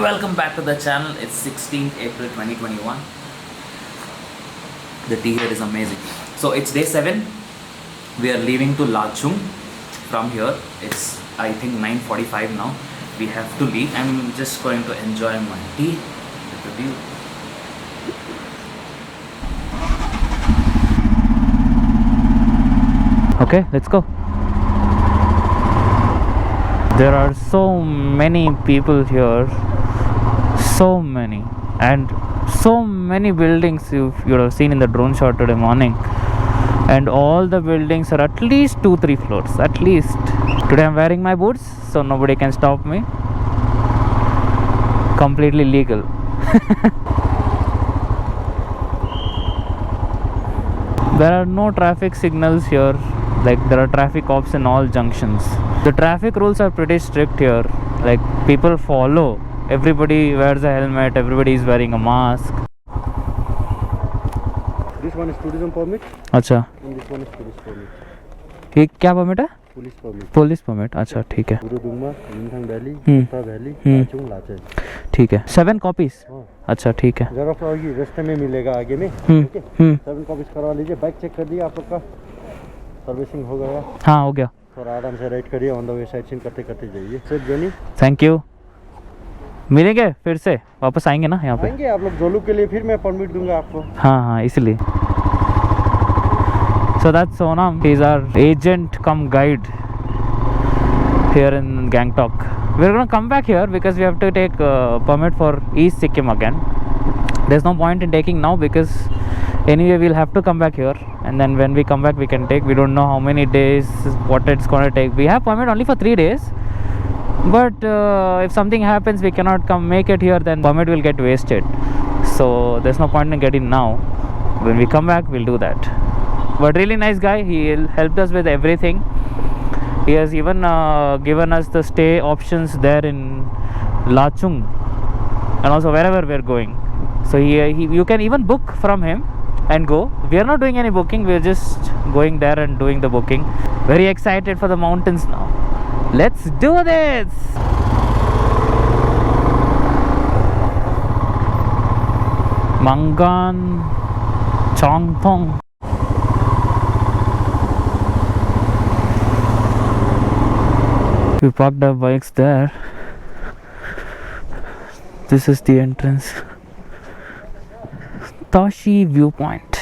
Welcome back to the channel. It's 16th April 2021. The tea here is amazing. So it's day 7. We are leaving to Lachung from here. It's I think 9:45 now. We have to leave. I'm just going to enjoy my tea with the view. Okay, let's go. There are so many people here, so many, and so many buildings you would have seen in the drone shot today morning, and all the buildings are at least 2-3 floors at least. Today I'm wearing my boots, so nobody can stop me. Completely legal. There are no traffic signals here. Like, there are traffic cops in all junctions. The traffic rules are pretty strict here. Like, people follow. Everybody wears a helmet. Everybody is wearing a mask. This one is tourism permit. अच्छा. And this one is police permit. ये क्या permit है? Police permit. Police permit. अच्छा, ठीक है. गुरुदुंगमा, लिंथांग valley, ता valley, Lachung लाचे. ठीक है. 7 कॉपीज. अच्छा, ठीक है. जरा आगे रास्ते में मिलेगा आगे में. ओके. 7 कॉपीज करवा लीजिए. बाइक चेक कर दिया आप लोग का. सर्विसिंग हो गया? हाँ, हो गया. थोड़ा आराम से राइड करिए. On the way side scene करते करते जाइए. Safe journey. Thank you. मिलेंगे फिर से, वापस आएंगे ना यहाँ पे? आएंगे आप लोग जोलू के लिए. फिर मैं परमिट दूंगा आपको. हाँ, इसलिए. So that's Sonam. He's our agent come guide here in Gangtok. We're gonna come back here because we have to take permit for East Sikkim again. There's no point in taking now because anyway we'll have to come back here, and then when we come back we can take. We don't know how many days, what it's gonna take. We have permit only for 3 days, but if something happens we cannot come make it here, then permit will get wasted. So there's no point in getting now. When we come back we'll do that. But really nice guy. He helped us with everything. He has even given us the stay options there in Lachung and also wherever we're going. So you can even book from him and go. We are not doing any booking. We're just going there and doing the booking. Very excited for the mountains now. Let's do this. Mangan Chongthong. We parked our bikes there. This is the entrance. Tashi Viewpoint.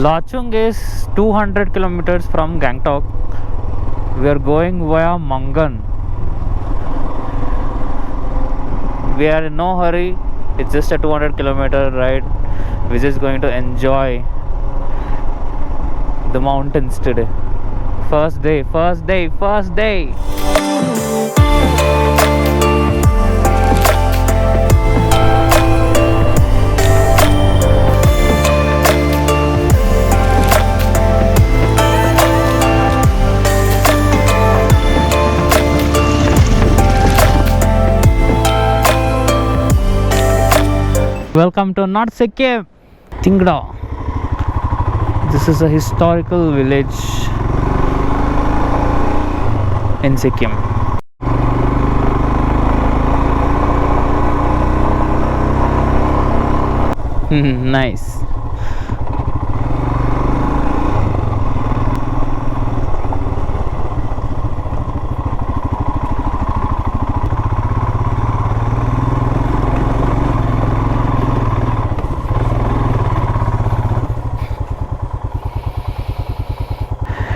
Lachung is 200 kilometers from Gangtok. We are going via Mangan. We are in no hurry. It's just a 200 kilometer ride. We're just going to enjoy the mountains today. First day. Welcome to North Sikkim, Tingda. This is a historical village in Sikkim. Nice.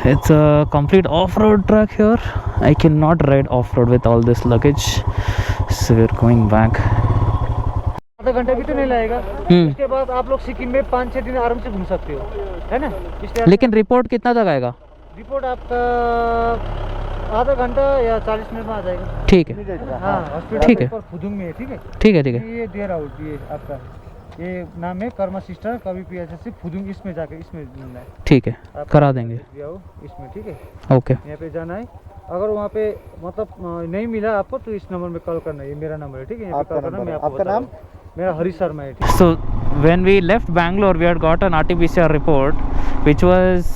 It's a complete off-road track here. I cannot ride off-road with all this luggage, so we're going back. आधा घंटा भी तो नहीं लगेगा। उसके बाद आप लोग सिक्किम में 5-6 दिन आराम से घूम सकते हो, है ना। इसलिए लेकिन रिपोर्ट कितना तक आएगा? रिपोर्ट आपका आधा घंटा या 40 मिनट में आ जाएगा। ठीक है, हाँ, हॉस्पिटल ठीक है। फुदुंग में है। ठीक है, ठीक है, ठीक है। ये देर आउट, ये आपका ये नाम है कर्मा सिस्टर कभी PHC फुदुंग, इसमें जाके इसमें मिलना है। ठीक है, आप करा देंगे। इसमें, ठीक है। ओके। यहाँ पे जाना है, अगर वहाँ पे मतलब नहीं मिला आपको तो इस नंबर में कॉल करना है, ये मेरा नंबर है। ठीक है, यहाँ पे कॉल करना। मैं आपको बता रहा हूँ, मेरा हरी शर्मा है। ठीक है। So when we left Bangalore, we had got an RT-PCR report which was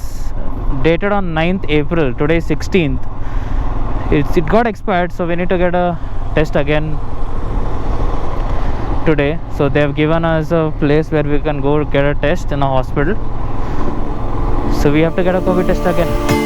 dated on 9th April. Today is 16th. It got expired, so we need to get a test again today. So they have given us a place where we can go get a test in a hospital. So we have to get a COVID test again.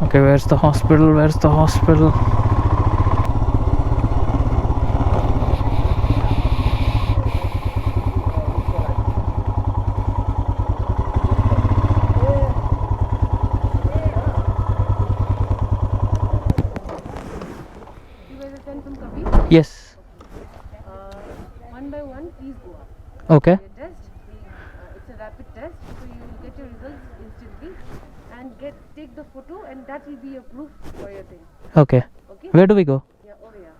Okay, where's the hospital? Where's the hospital? Yes. One by one, please go up. Okay. Your test, it's a rapid test, so you will get your results instantly, and take the photo, and that will be your proof for your thing. Okay. Okay? Where do we go? Yeah, over here.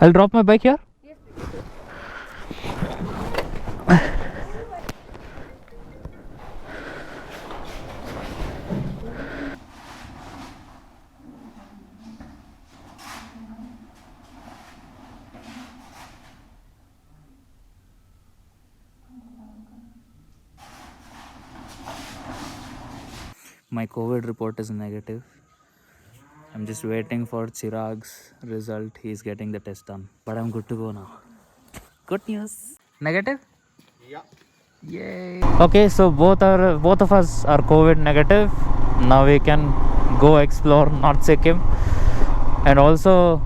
I'll drop my bike here. Yes, please. My COVID report is negative. I'm just waiting for Chirag's result. He's getting the test done. But I'm good to go now. Good news. Negative? Yeah. Yay. Okay, so both of us are COVID negative. Now we can go explore North Sikkim. And also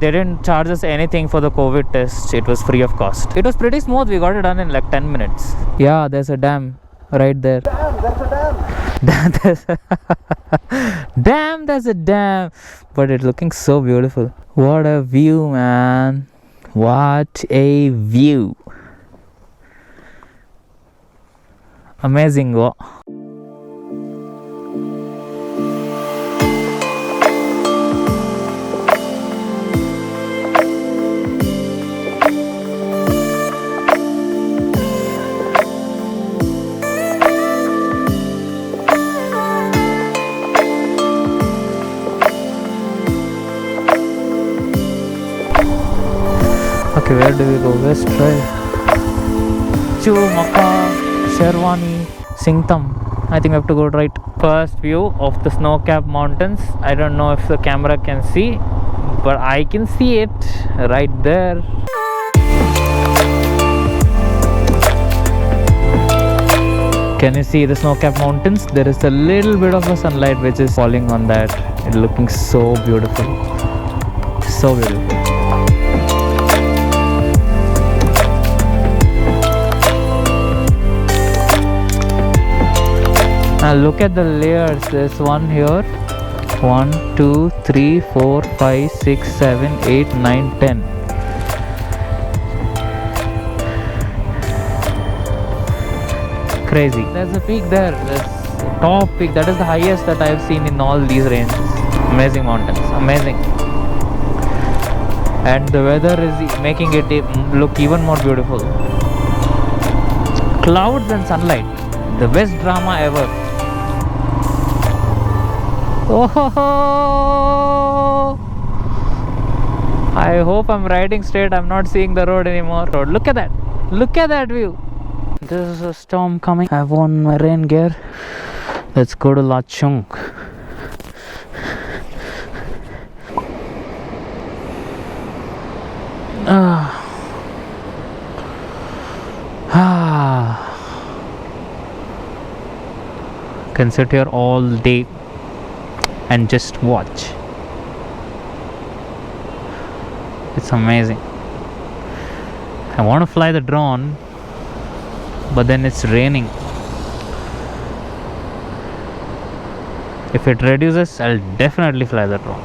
they didn't charge us anything for the COVID test. It was free of cost. It was pretty smooth. We got it done in like 10 minutes. Yeah, there's a dam right there. Damn, that's a dam. Damn, there's a dam. But it's looking so beautiful. What a view, man. What a view. Amazing. Wow. Okay, where do we go? West Drive, Chu Maka, Sherwani, Singtam. I think we have to go right. First view of the snow-capped mountains. I don't know if the camera can see, but I can see it right there. Can you see the snow-capped mountains? There is a little bit of a sunlight which is falling on that. It's looking so beautiful. So beautiful. Now look at the layers. There's one here. 1, 2, 3, 4, 5, 6, 7, 8, 9, 10. Crazy. There's a peak there. There's top peak. That is the highest that I've seen in all these ranges. Amazing mountains. Amazing. and the weather is making it look even more beautiful. Clouds and sunlight, the best drama ever. Oh, I hope I'm riding straight. I'm not seeing the road anymore. Look at that. Look at that view. There's a storm coming. I have on my rain gear. Let's go to Lachung. Can sit here all day and just watch. It's amazing. I want to fly the drone, but then it's raining. If it reduces, I'll definitely fly the drone.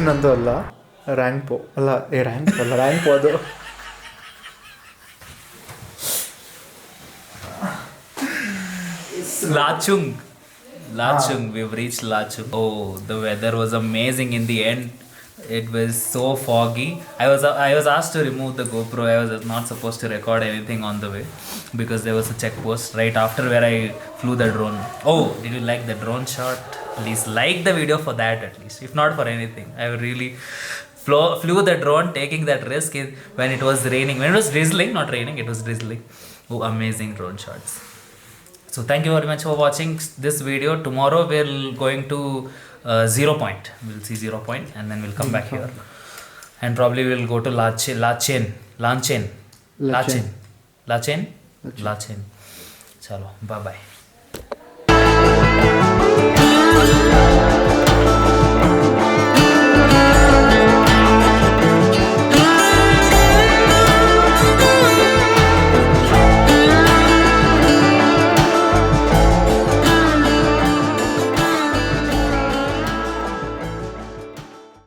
ನಂದು ಅಲ್ಲ ರ್ಯಾಂಕ್ಪೋ ಅಲ್ಲ rank ಅಲ್ಲ ರ್ಯಾಂಕ್ಪೋ ಅದು Lachung. We've reached Lachung. Oh, the weather was amazing in the end. It was so foggy. I was asked to remove the GoPro. I was not supposed to record anything on the way because there was a checkpost right after where I flew the drone. Oh, did you like the drone shot? Please like the video for that at least, if not for anything. I really flew the drone taking that risk when it was raining. When it was drizzling, not raining, it was drizzling. amazing drone shots. So thank you very much for watching this video. Tomorrow we're going to 0 point. We'll see 0 point and then we'll come back here. And probably we'll go to Lachen. Chalo, bye bye.